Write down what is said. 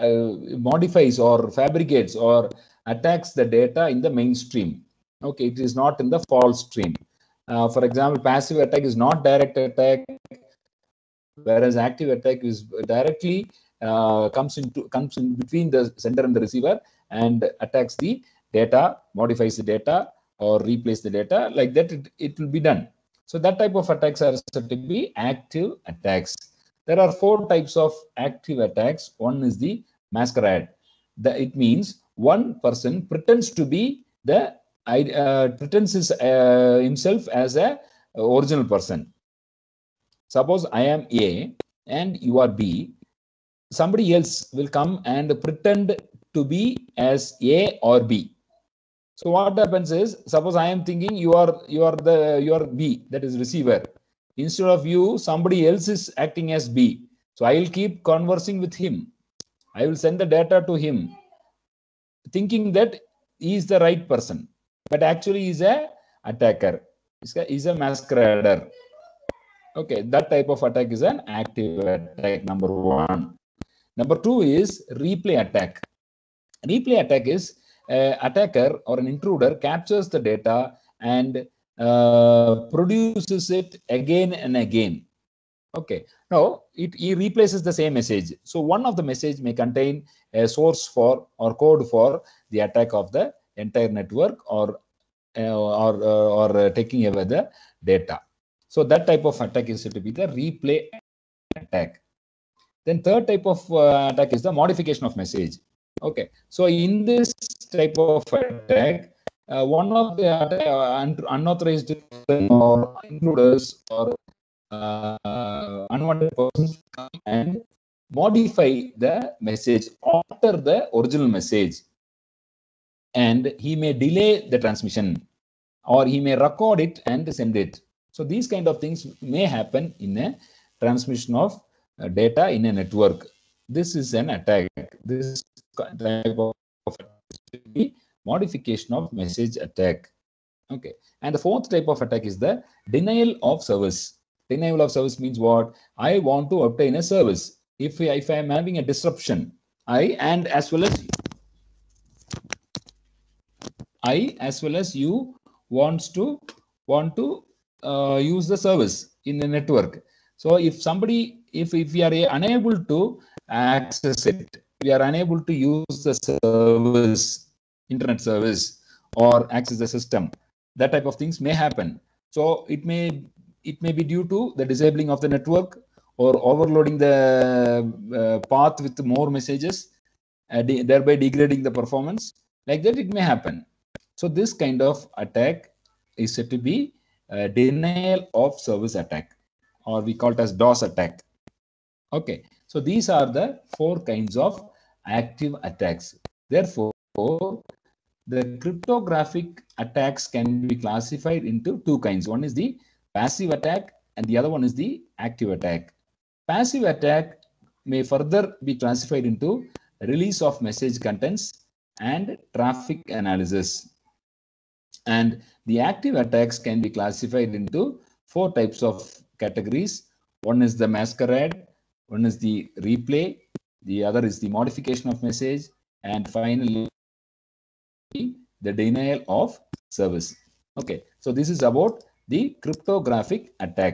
modifies or fabricates or attacks the data in the mainstream. Okay, it is not in the false stream. For example, passive attack is not direct attack, whereas active attack is directly comes in between the sender and the receiver and attacks the data, modifies the data, or replace the data. Like that, it will be done. So that type of attacks are said to be active attacks. There are 4 types of active attacks. One is the masquerade. It means one person pretends to be the pretends himself as a original person. Suppose I am A and you are B. Somebody else will come and pretend to be as A or B. So what happens is, suppose I am thinking you are B, that is receiver. Instead of you, somebody else is acting as B. So I will keep conversing with him. I will send the data to him, thinking that he is the right person, but actually he is a attacker. He is a masquerader. Okay, that type of attack is an active attack, number 1. Number 2 is replay attack. Replay attack is attacker or an intruder captures the data and produces it again and again. Okay, now he replaces the same message. So one of the message may contain a source for or code for the attack of the entire network or taking away the data. So that type of attack is said to be the replay attack. Then third type of attack is the modification of message. Okay, so in this type of attack, one of the unauthorized or intruders or unwanted persons come and modify the message, alter the original message, and he may delay the transmission, or he may record it and send it. So these kind of things may happen in a transmission of data in a network. This is an attack. This type of modification of message attack. Okay, and the fourth type of attack is the denial of service. Denial of service means what? I want to obtain a service. If I am having a disruption, and as well as you want to use the service in the network. So if we are unable to access it, we are unable to use the service, internet service, or access the system, that type of things may happen. So it may be due to the disabling of the network or overloading the path with more messages, thereby degrading the performance. Like that, it may happen. So this kind of attack is said to be a denial of service attack, or we call it as DOS attack. Okay, so these are the 4 kinds of active attacks. Therefore, the cryptographic attacks can be classified into 2 kinds. One is the passive attack and the other one is the active attack. Passive attack may further be classified into release of message contents and traffic analysis. And the active attacks can be classified into 4 types of categories. One is the masquerade, one is the replay, the other is the modification of message, and finally the denial of service. Okay, so this is about the cryptographic attacks.